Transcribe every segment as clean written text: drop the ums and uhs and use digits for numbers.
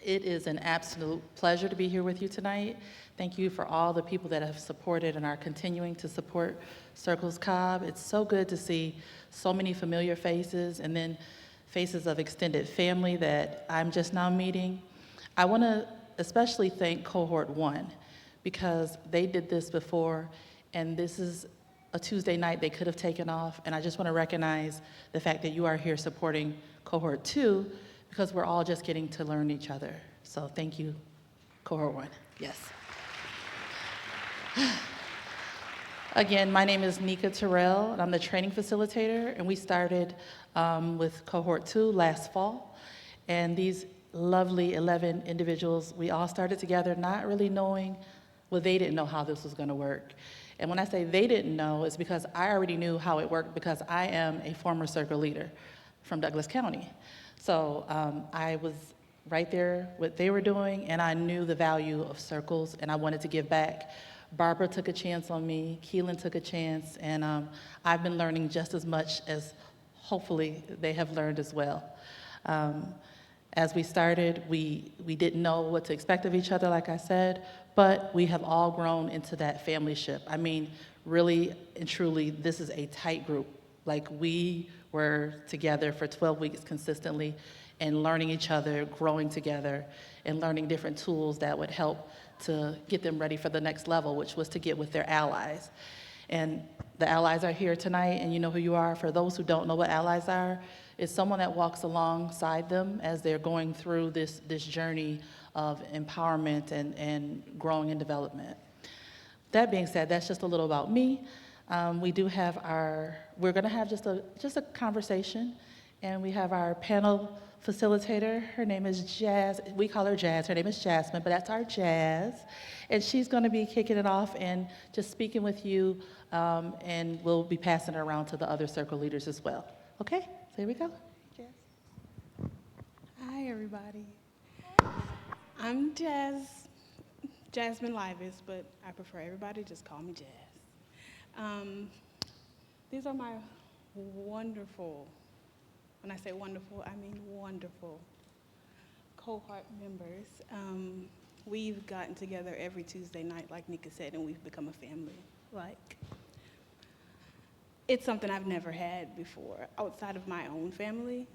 It is an absolute pleasure to be here with you tonight. Thank you for all the people that have supported and are continuing to support Circles Cobb. It's so good to see so many familiar faces and then faces of extended family that I'm just now meeting. I want to especially thank Cohort 1 because they did this before, and this is a Tuesday night they could have taken off, and I just want to recognize the fact that you are here supporting Cohort 2 because we're all just getting to learn each other. So thank you, Cohort 1. Yes. Again, my name is Nika Terrell, and I'm the training facilitator, and we started with Cohort 2 last fall. And these lovely 11 individuals, we all started together not really knowing, well, they didn't know how this was going to work. And when I say they didn't know, it's because I already knew how it worked because I am a former circle leader from Douglas County. So I was right there, what they were doing, and I knew the value of circles, and I wanted to give back. Barbara took a chance on me, Keelan took a chance, and I've been learning just as much as hopefully they have learned as well. As we started, we didn't know what to expect of each other, like I said, but we have all grown into that familyship. I mean, really and truly, this is a tight group. Like, we were together for 12 weeks consistently and learning each other, growing together, and learning different tools that would help to get them ready for the next level, which was to get with their allies. And the allies are here tonight, and you know who you are. For those who don't know what allies are, it's someone that walks alongside them as they're going through this journey of empowerment and growing and development. That being said, that's just a little about me. We do have we're gonna have just a conversation, and we have our panel facilitator. Her name is Jazz. We call her Jazz. Her name is Jasmine, but that's our Jazz. And she's gonna be kicking it off and just speaking with you, and we'll be passing it around to the other circle leaders as well. Okay, so here we go. Jazz. Hi, everybody. I'm Jasmine Livis, but I prefer everybody to just call me Jazz. These are my wonderful, when I say wonderful, I mean wonderful cohort members. We've gotten together every Tuesday night, like Nika said, and we've become a family. It's something I've never had before. Outside of my own family,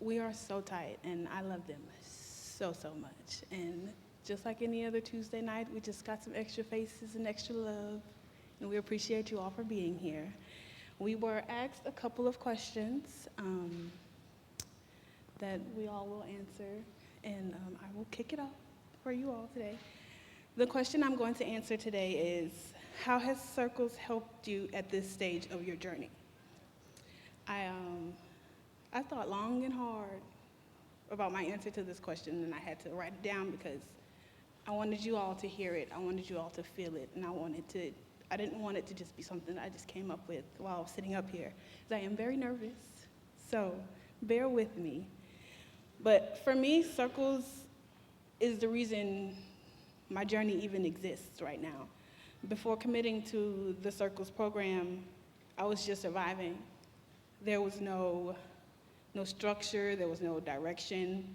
we are so tight, and I love them so, so much. And just like any other Tuesday night, we just got some extra faces and extra love, and we appreciate you all for being here. We were asked a couple of questions that we all will answer, and I will kick it off for you all today. The question I'm going to answer today is, how has Circles helped you at this stage of your journey? I thought long and hard about my answer to this question, and I had to write it down because I wanted you all to hear it, I wanted you all to feel it, and I didn't want it to just be something that I just came up with while I was sitting up here. I am very nervous, so bear with me. But for me, Circles is the reason my journey even exists right now. Before committing to the Circles program, I was just surviving. There was no structure, there was no direction.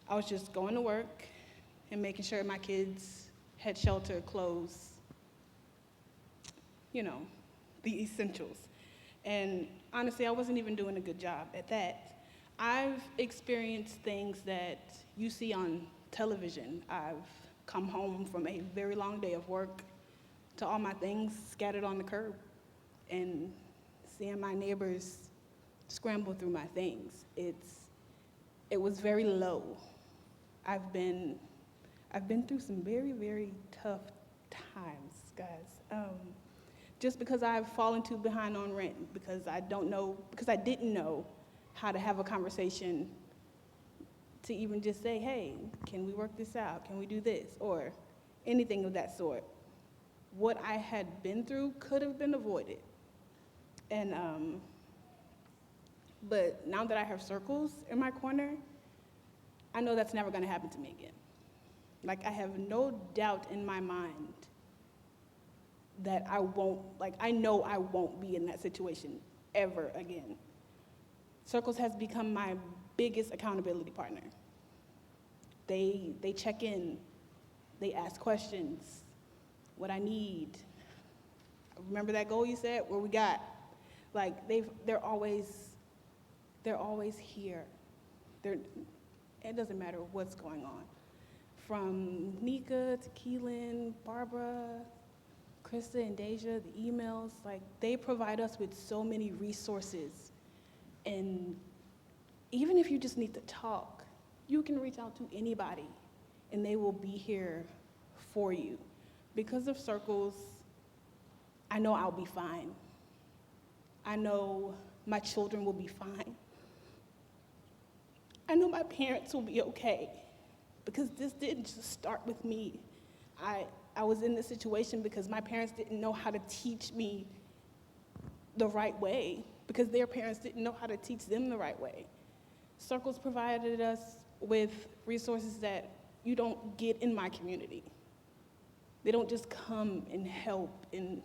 I was just going to work and making sure my kids had shelter, clothes, you know, the essentials. And honestly, I wasn't even doing a good job at that. I've experienced things that you see on television. I've come home from a very long day of work to all my things scattered on the curb and seeing my neighbors scramble through my things. It was very low. I've been through some very, very tough times, guys. Just because I've fallen too behind on rent, because I didn't know how to have a conversation to even just say, hey, can we work this out? Can we do this? Or anything of that sort. What I had been through could have been avoided. And, but now that I have Circles in my corner, I know that's never gonna happen to me again. Like, I have no doubt in my mind that I know I won't be in that situation ever again. Circles has become my biggest accountability partner. They check in, they ask questions, what I need. Remember that goal you said? Where we got? Like they're always here. It doesn't matter what's going on. From Nika to Keelan, Barbara, Krista and Deja, the emails, like they provide us with so many resources. And even if you just need to talk, you can reach out to anybody and they will be here for you. Because of circles, I know I'll be fine. I know my children will be fine. I know my parents will be okay, because this didn't just start with me. I was in this situation because my parents didn't know how to teach me the right way, because their parents didn't know how to teach them the right way. Circles provided us with resources that you don't get in my community. They don't just come and help, and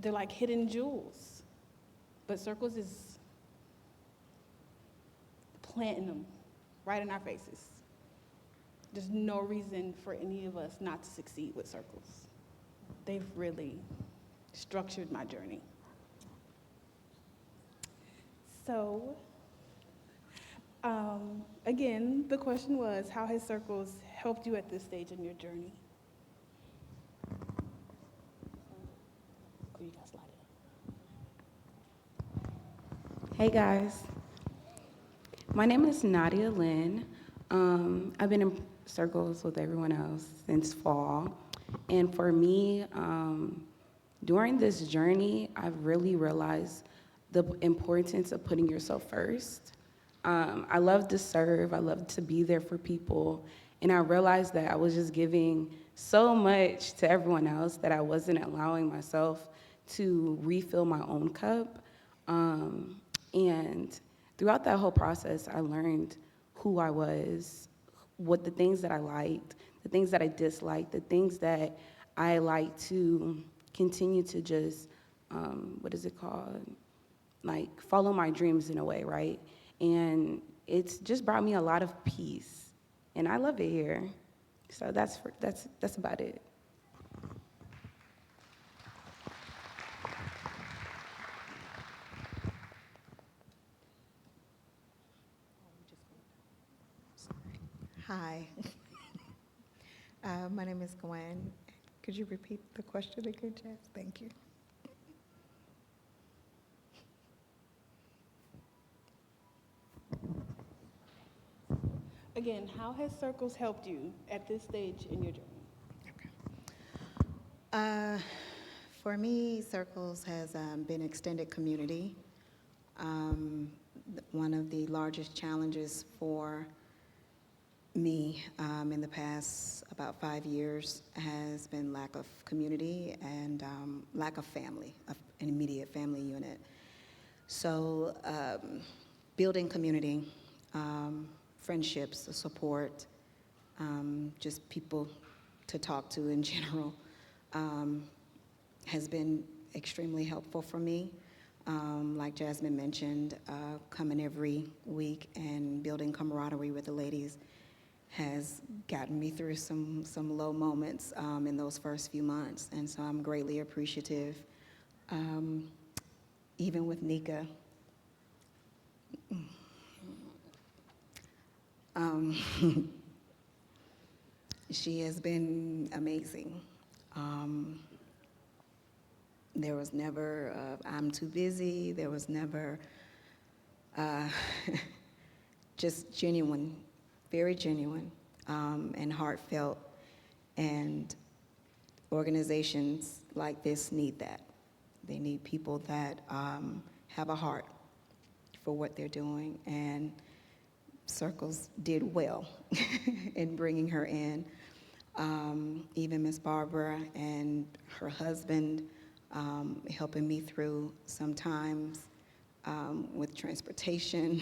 they're like hidden jewels. But Circles is planting them right in our faces. There's no reason for any of us not to succeed with Circles. They've really structured my journey. So, again, the question was, how has Circles helped you at this stage in your journey? Oh, you got slide it. Hey guys, my name is Nadia Lynn. I've been in Circles with everyone else since fall. And for me, during this journey, I've really realized the importance of putting yourself first. I love to serve, I love to be there for people, and I realized that I was just giving so much to everyone else that I wasn't allowing myself to refill my own cup. And throughout that whole process, I learned who I was, what the things that I liked, the things that I disliked, the things that I like to continue to just, like follow my dreams in a way, right? And it's just brought me a lot of peace, and I love it here. So that's about it. Hi. My name is Gwen. Could you repeat the question again, Jess? Thank you. Again, how has Circles helped you at this stage in your journey? For me, Circles has been extended community. One of the largest challenges for me in the past about 5 years has been lack of community and lack of family, of an immediate family unit. So building community, friendships, support, just people to talk to in general, has been extremely helpful for me. Like Jasmine mentioned, coming every week and building camaraderie with the ladies has gotten me through some low moments in those first few months, and so I'm greatly appreciative. Even with Nika, she has been amazing. There was never, I'm too busy. There was never, just genuine, very genuine, and heartfelt. And organizations like this need that. They need people that have a heart for what they're doing. And Circles did well in bringing her in. Even Miss Barbara and her husband, helping me through sometimes with transportation.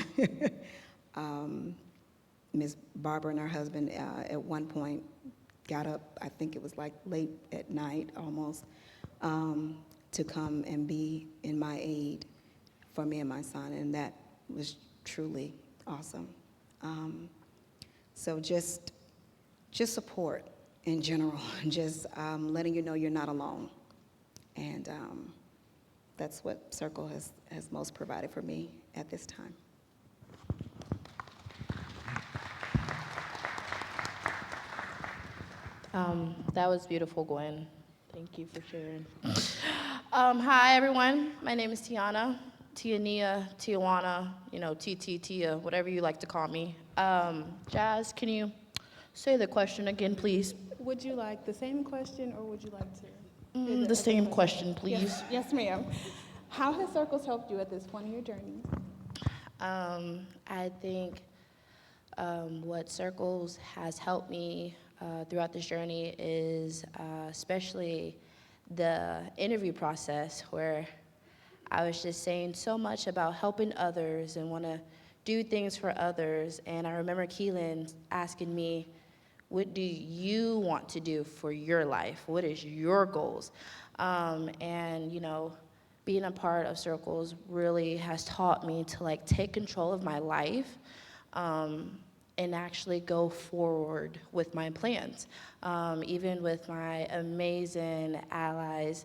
Miss Barbara and her husband at one point got up, I think it was like late at night almost, to come and be in my aid for me and my son, and that was truly awesome. So just support in general, just letting you know you're not alone. And that's what Circle has most provided for me at this time. That was beautiful, Gwen. Thank you for sharing. Hi, everyone. My name is Tiana, Tiania, Tijuana, Tia, whatever you like to call me. Jazz, can you say the question again, please? Would you like the same question, or would you like to? The same question, please. Yes, ma'am. How has Circles helped you at this point in your journey? I think what Circles has helped me throughout this journey is especially the interview process, where I was just saying so much about helping others and want to do things for others. And I remember Keelan asking me, what do you want to do for your life? What is your goals? And being a part of Circles really has taught me to take control of my life and actually go forward with my plans. Even with my amazing allies,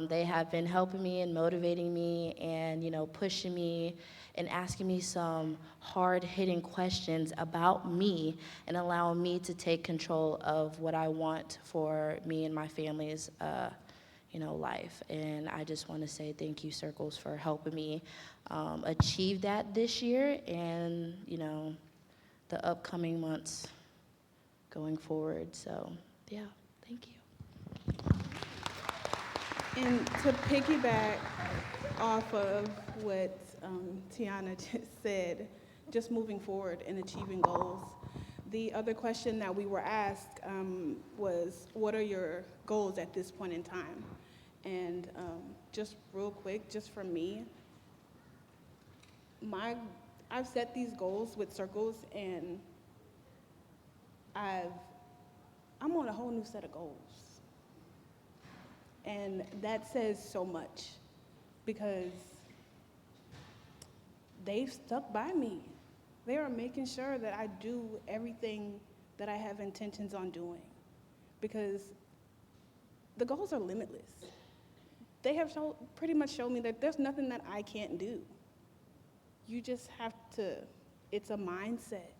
they have been helping me and motivating me and pushing me and asking me some hard-hitting questions about me and allowing me to take control of what I want for me and my family's life. And I just want to say thank you, Circles, for helping me achieve that this year and, the upcoming months going forward. So, yeah, thank you. And to piggyback off of what Tiana just said, just moving forward and achieving goals, the other question that we were asked was, what are your goals at this point in time? And just real quick, just for me, I've set these goals with Circles, and I'm on a whole new set of goals. And that says so much, because they've stuck by me. They are making sure that I do everything that I have intentions on doing, because the goals are limitless. They have pretty much shown me that there's nothing that I can't do. You just have to, it's a mindset.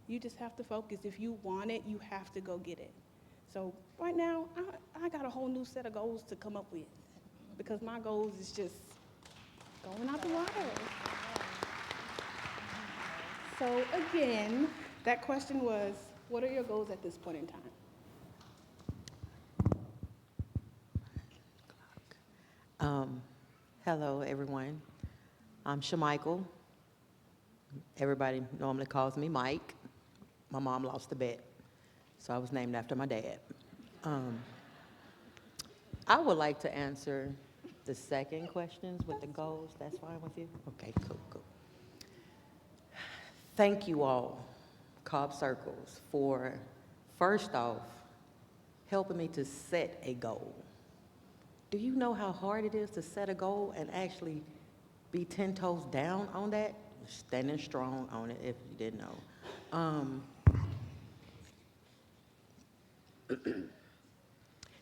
You just have to focus. If you want it, you have to go get it. So right now, I got a whole new set of goals to come up with, because my goals is just going out the water. So again, that question was, what are your goals at this point in time? Hello, everyone. I'm Shamichael. Everybody normally calls me Mike. My mom lost a bet, so I was named after my dad. I would like to answer the second questions with the goals. That's fine with you? Okay, cool. Thank you all, Cobb Circles, for, first off, helping me to set a goal. Do you know how hard it is to set a goal and actually be 10 toes down on that? Standing strong on it, if you didn't know.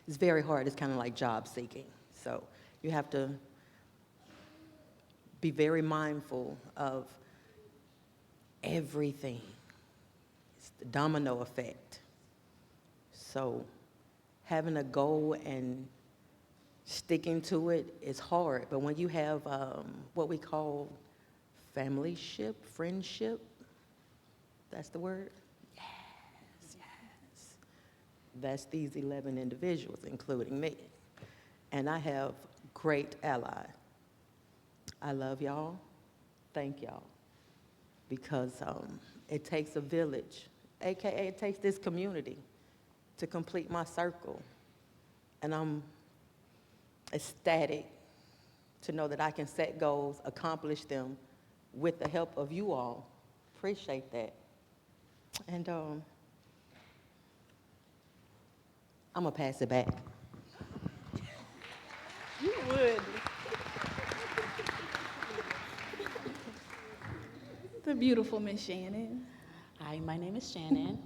It's very hard. It's kind of like job seeking. So you have to be very mindful of everything. It's the domino effect. So having a goal and sticking to it is hard, but when you have what we call familyship, friendship, that's the word? Yes. That's these 11 individuals, including me. And I have great ally. I love y'all. Thank y'all. Because it takes a village, AKA it takes this community to complete my circle. And I'm ecstatic to know that I can set goals, accomplish them with the help of you all. Appreciate that. And I'm gonna pass it back. You would. The beautiful Miss Shannon. my name is Shannon.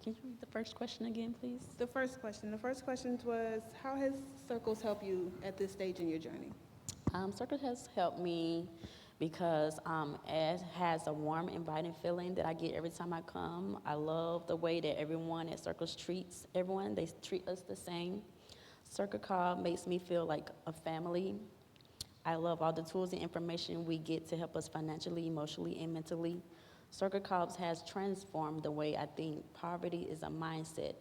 Can you read the first question again, please? The first question was, how has Circles helped you at this stage in your journey? Circle has helped me because it has a warm, inviting feeling that I get every time I come. I love the way that everyone at Circles treats everyone. They treat us the same. Circle Cobb makes me feel like a family. I love all the tools and information we get to help us financially, emotionally, and mentally. Circle Cobbs has transformed the way I think. Poverty is a mindset.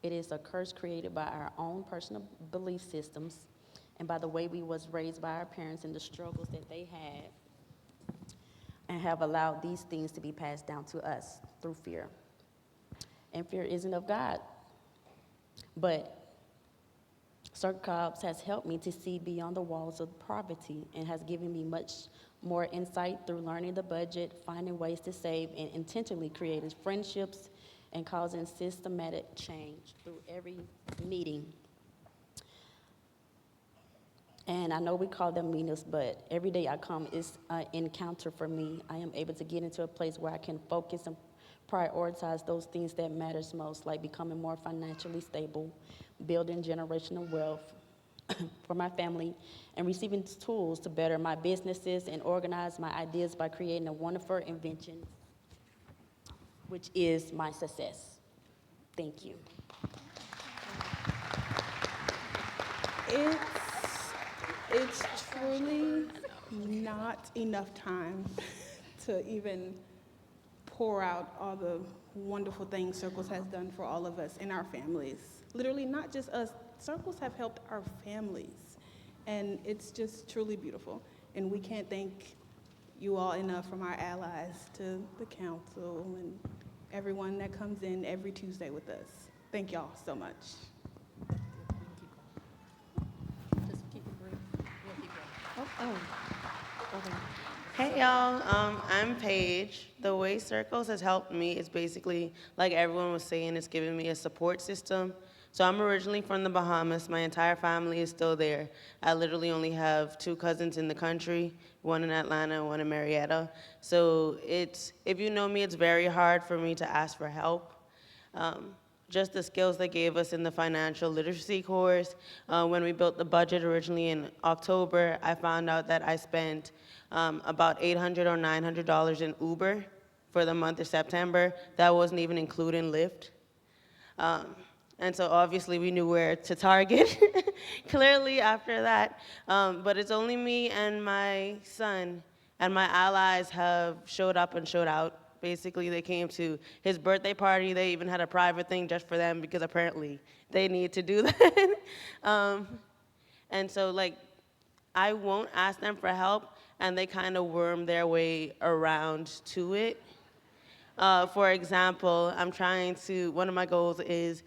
It is a curse created by our own personal belief systems and by the way we was raised by our parents and the struggles that they had, and have allowed these things to be passed down to us through fear. And fear isn't of God. But Circle Cobbs has helped me to see beyond the walls of poverty and has given me much more insight through learning the budget, finding ways to save, and intentionally creating friendships and causing systematic change through every meeting. And I know we call them meetings, but every day I come is an encounter for me. I am able to get into a place where I can focus and prioritize those things that matters most, like becoming more financially stable, building generational wealth for my family, and receiving tools to better my businesses and organize my ideas by creating a wonderful invention, which is my success. Thank you. It's truly not enough time to even pour out all the wonderful things Circles has done for all of us and our families. Literally, not just us, Circles have helped our families. And it's just truly beautiful. And we can't thank you all enough, from our allies to the council and everyone that comes in every Tuesday with us. Thank y'all so much. Hey y'all, I'm Paige. The way Circles has helped me is basically, like everyone was saying, it's given me a support system. So I'm originally from the Bahamas. My entire family is still there. I literally only have 2 cousins in the country, one in Atlanta and one in Marietta. So if you know me, it's very hard for me to ask for help. Just the skills they gave us in the financial literacy course. When we built the budget originally in October, I found out that I spent about $800 or $900 in Uber for the month of September. That wasn't even including Lyft. And so obviously we knew where to target, clearly after that. But it's only me and my son, and my allies have showed up and showed out. Basically, they came to his birthday party. They even had a private thing just for them because apparently they need to do that. And so, like, I won't ask them for help, and they kind of worm their way around to it. For example, one of my goals is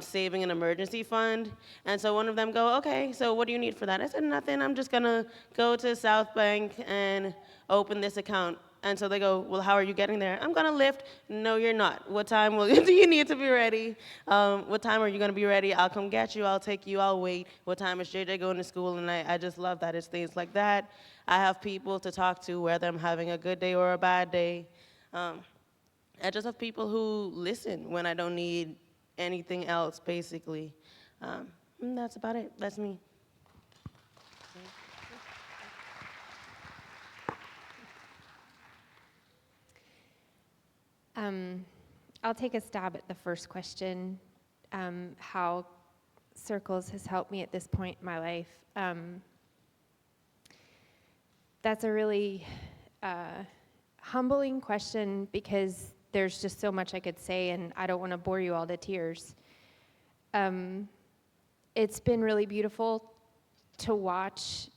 saving an emergency fund. And so one of them go, okay, so what do you need for that? I said, nothing, I'm just gonna go to South Bank and open this account. And so they go, well, how are you getting there? I'm gonna Lyft. No, you're not. What time do you need to be ready? What time are you gonna be ready? I'll come get you, I'll take you, I'll wait. What time is JJ going to school? And I just love that, it's things like that. I have people to talk to, whether I'm having a good day or a bad day. I just have people who listen when I don't need anything else, basically. And that's about it. That's me. I'll take a stab at the first question, how Circles has helped me at this point in my life. That's a really humbling question because there's just so much I could say, and I don't want to bore you all to tears. It's been really beautiful to watch.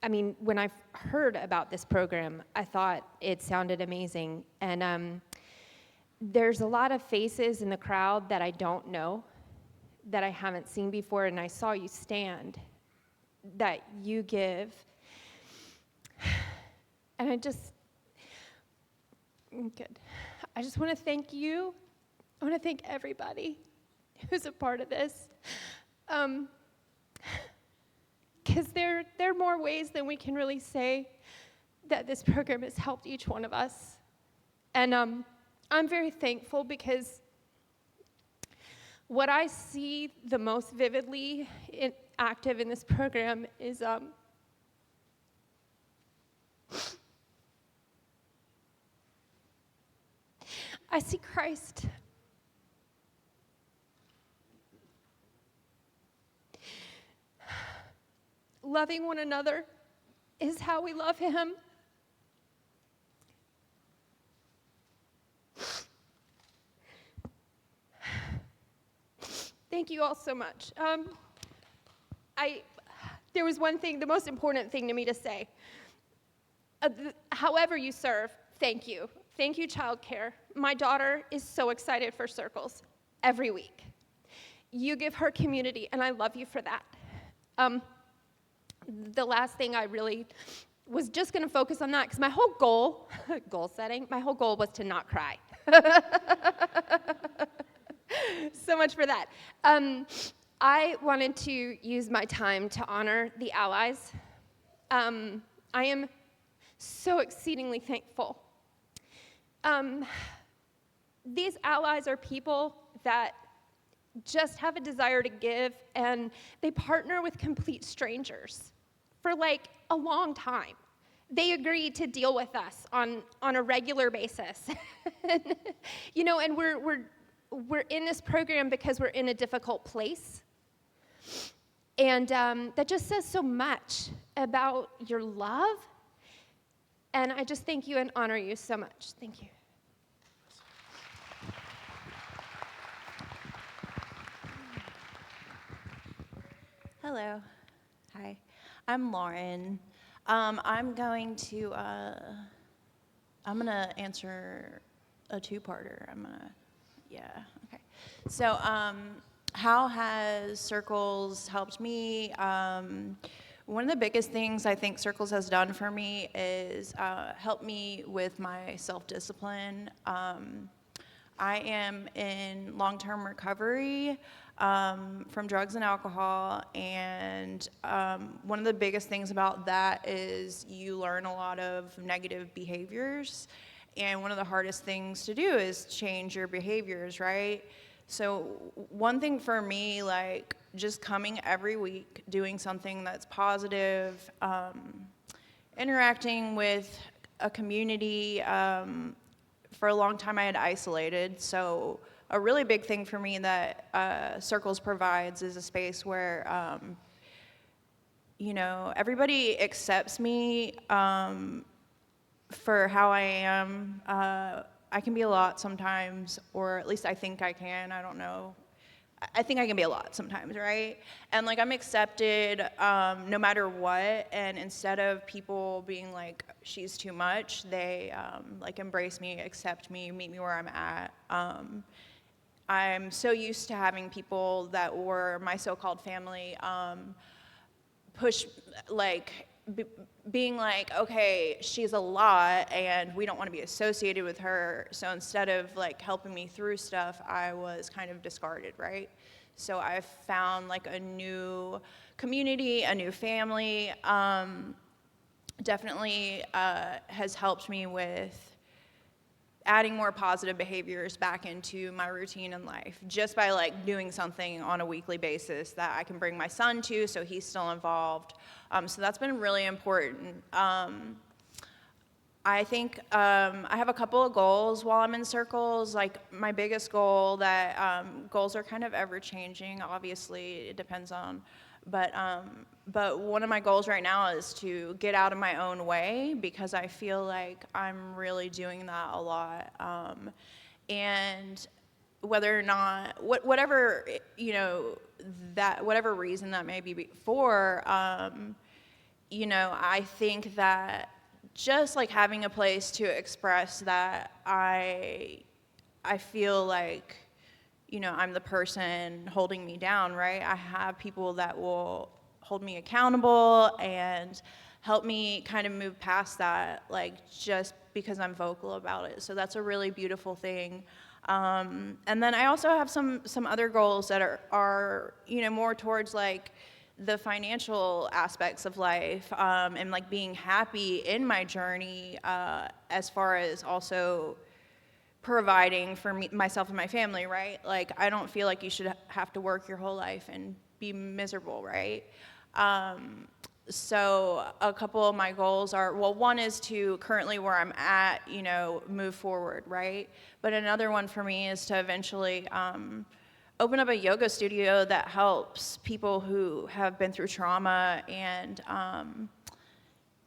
I mean, when I heard about this program, I thought it sounded amazing. And there's a lot of faces in the crowd that I don't know, that I haven't seen before, and I saw you stand, that you give. And I just want to thank you. I want to thank everybody who's a part of this. Because there are more ways than we can really say that this program has helped each one of us. And I'm very thankful because what I see the most vividly active in this program is I see Christ. Loving one another is how we love him. Thank you all so much. There was one thing, the most important thing to me to say. However you serve, thank you. Thank you, childcare. My daughter is so excited for circles every week. You give her community, and I love you for that. The last thing I really was just going to focus on that because my whole goal, my whole goal was to not cry. So much for that. I wanted to use my time to honor the allies. I am so exceedingly thankful. These allies are people that just have a desire to give, and they partner with complete strangers for like a long time. They agree to deal with us on a regular basis. And, you know, and we're in this program because we're in a difficult place. And that just says so much about your love. And I just thank you and honor you so much. Thank you. Hello. Hi. I'm Lauren. I'm going to answer a two-parter. Okay. So, how has Circles helped me? One of the biggest things I think Circles has done for me is help me with my self-discipline. I am in long-term recovery from drugs and alcohol, and one of the biggest things about that is you learn a lot of negative behaviors, and one of the hardest things to do is change your behaviors, right? So one thing for me, like just coming every week, doing something that's positive, interacting with a community. For a long time I had isolated, so a really big thing for me that Circles provides is a space where, you know, everybody accepts me for how I am. I can be a lot sometimes, or at least I think I can, I don't know. I think I can be a lot sometimes, right? And like I'm accepted no matter what, and instead of people being like, she's too much, they like embrace me, accept me, meet me where I'm at. I'm so used to having people that were my so-called family push, like, being like, okay, she's a lot and we don't want to be associated with her. So instead of like helping me through stuff, I was kind of discarded, right? So I've found like a new community, a new family. Definitely has helped me with adding more positive behaviors back into my routine in life, just by like doing something on a weekly basis that I can bring my son to, so he's still involved. So that's been really important. I think I have a couple of goals while I'm in Circles. Like my biggest goal, that goals are kind of ever changing, obviously it depends on, but one of my goals right now is to get out of my own way, because I feel like I'm really doing that a lot. And whether or not, whatever, you know, that, whatever reason that may be for, you know, I think that just like having a place to express that I feel like, you know, I'm the person holding me down, right? I have people that will hold me accountable and help me kind of move past that, like just because I'm vocal about it. So that's a really beautiful thing. And then I also have some other goals that are, you know, more towards like the financial aspects of life, and like being happy in my journey, as far as also providing for me, myself and my family, right? Like, I don't feel like you should have to work your whole life and be miserable, right? So a couple of my goals are, well, one is to currently where I'm at, you know, move forward, right? But another one for me is to eventually open up a yoga studio that helps people who have been through trauma, and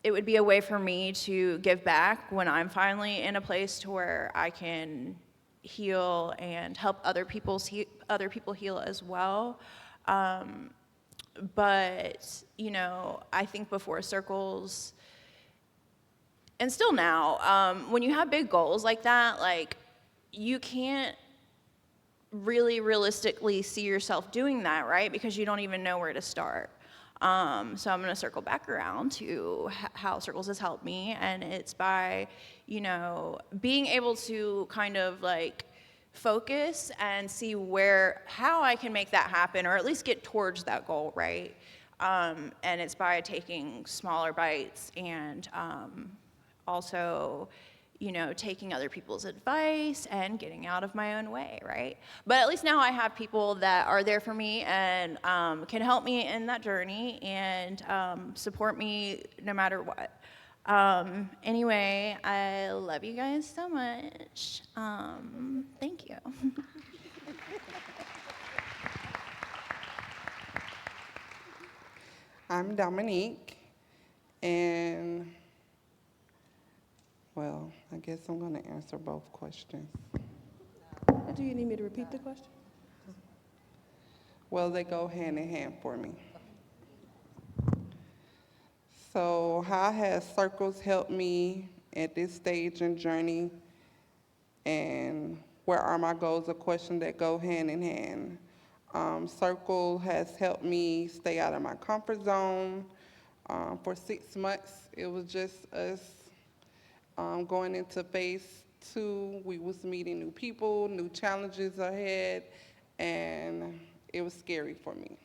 it would be a way for me to give back when I'm finally in a place to where I can heal and help other people heal as well. But, you know, I think before circles, and still now, when you have big goals like that, like, you can't really realistically see yourself doing that, right? Because you don't even know where to start. So I'm going to circle back around to how circles has helped me, and it's by, you know, being able to kind of like focus and see how I can make that happen, or at least get towards that goal, right? And it's by taking smaller bites, and also, you know, taking other people's advice and getting out of my own way, right? But at least now I have people that are there for me and can help me in that journey and support me no matter what. Anyway, I love you guys so much. Thank you. I'm Dominique, and well, I guess I'm going to answer both questions. Do you need me to repeat the question? Well, they go hand in hand for me. So, how has circles helped me at this stage and journey? And where are my goals? A question that go hand in hand. Circle has helped me stay out of my comfort zone. For 6 months, it was just us going into phase 2. We was meeting new people, new challenges ahead, and it was scary for me.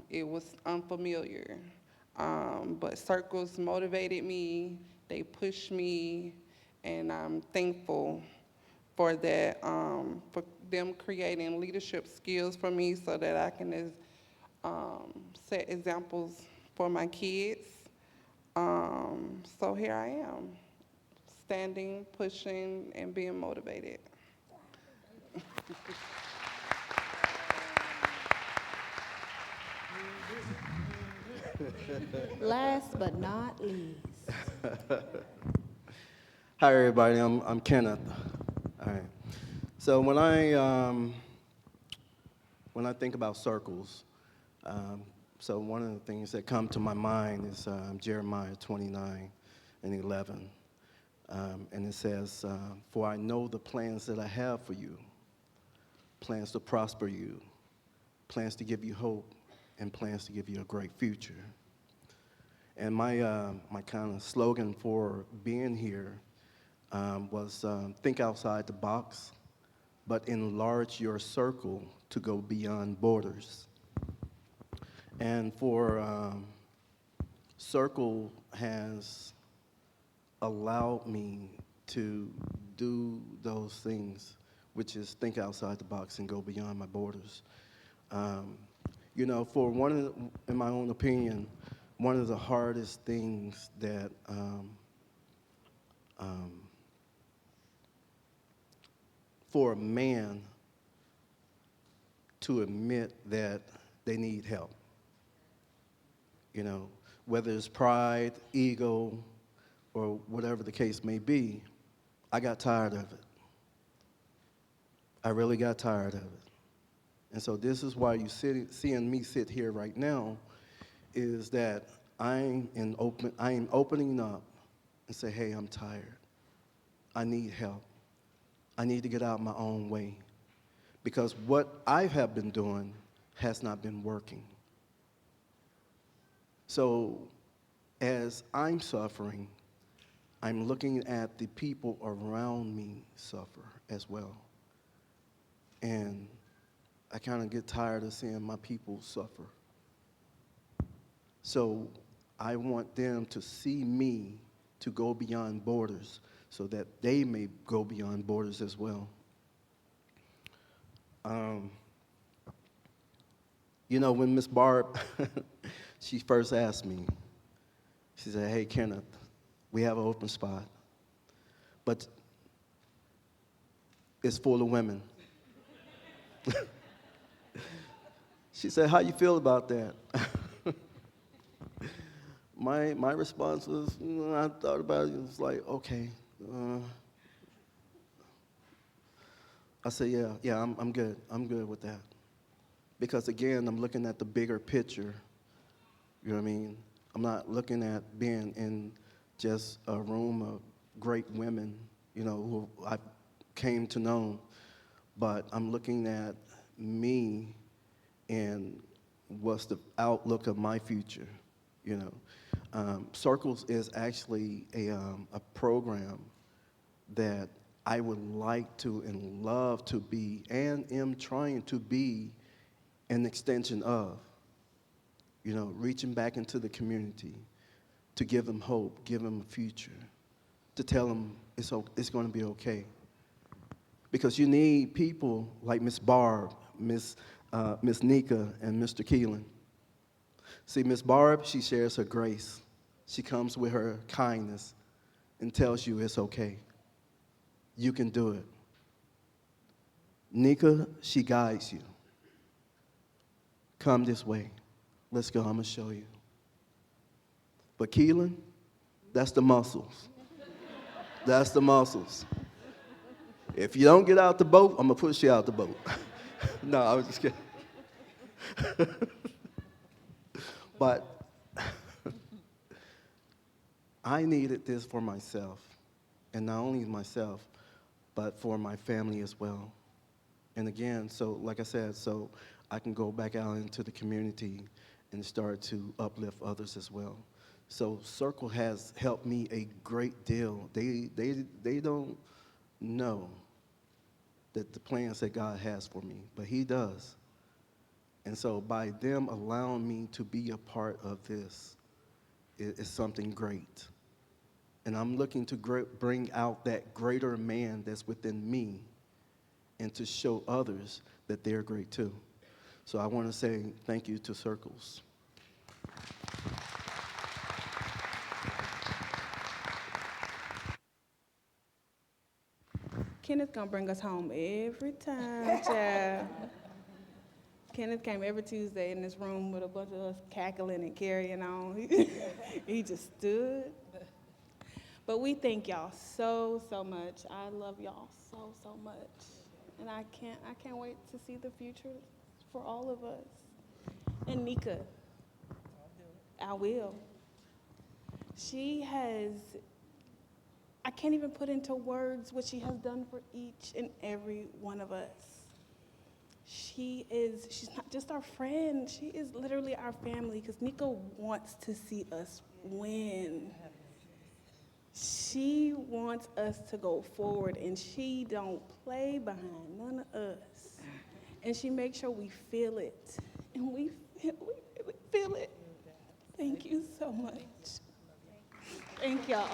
It was unfamiliar, but circles motivated me, they pushed me, and I'm thankful for that, for them creating leadership skills for me so that I can set examples for my kids. So here I am, standing, pushing, and being motivated. Last but not least. Hi, everybody. I'm Kenneth. All right. So when I think about circles, so one of the things that come to my mind is Jeremiah 29:11, and it says, "For I know the plans that I have for you, plans to prosper you, plans to give you hope, and plans to give you a great future." And my kind of slogan for being here was think outside the box, but enlarge your circle to go beyond borders. And for Circle has allowed me to do those things, which is think outside the box and go beyond my borders. You know, in my own opinion, one of the hardest things that for a man to admit that they need help. You know, whether it's pride, ego, or whatever the case may be, I got tired of it. I really got tired of it. And so this is why seeing me sit here right now is that I am opening up and say, hey, I'm tired. I need help. I need to get out my own way. Because what I have been doing has not been working. So as I'm suffering, I'm looking at the people around me suffer as well. And I kind of get tired of seeing my people suffer. So I want them to see me to go beyond borders so that they may go beyond borders as well. You know, when Miss Barb, she first asked me, she said, hey, Kenneth, we have an open spot, but it's full of women. She said, how you feel about that? My response was, I thought about it, it was like, okay. I said, yeah, I'm good. I'm good with that. Because again, I'm looking at the bigger picture. You know what I mean? I'm not looking at being in just a room of great women, you know, who I came to know, but I'm looking at me and what's the outlook of my future, you know. Circles is actually a program that I would like to and love to be and am trying to be an extension of, you know, reaching back into the community to give them hope, give them a future, to tell them it's going to be okay. Because you need people like Miss Barb, Miss Nika, and Mr. Keelan. See, Miss Barb, she shares her grace. She comes with her kindness and tells you it's okay. You can do it. Nika, she guides you. Come this way. Let's go, I'm gonna show you. But Keelan, that's the muscles. That's the muscles. If you don't get out the boat, I'm gonna push you out the boat. No, I was just kidding. But I needed this for myself, and not only myself, but for my family as well. And again, so like I said, so I can go back out into the community and start to uplift others as well. So Circle has helped me a great deal. They don't know that the plans that God has for me, but He does. And so by them allowing me to be a part of this is something great. And I'm looking to bring out that greater man that's within me and to show others that they're great too. So I want to say thank you to Circles. Kenneth gonna bring us home every time, child. Kenneth came every Tuesday in this room with a bunch of us cackling and carrying on. He just stood. But we thank y'all so much. I love y'all so much. And I can't wait to see the future for all of us. And Nika, I will. She has, I can't even put into words what she has done for each and every one of us. She's not just our friend, she is literally our family, because Nika wants to see us win. She wants us to go forward, and she don't play behind none of us. And she makes sure we feel it, and we really feel it. Thank you so much. Thank y'all.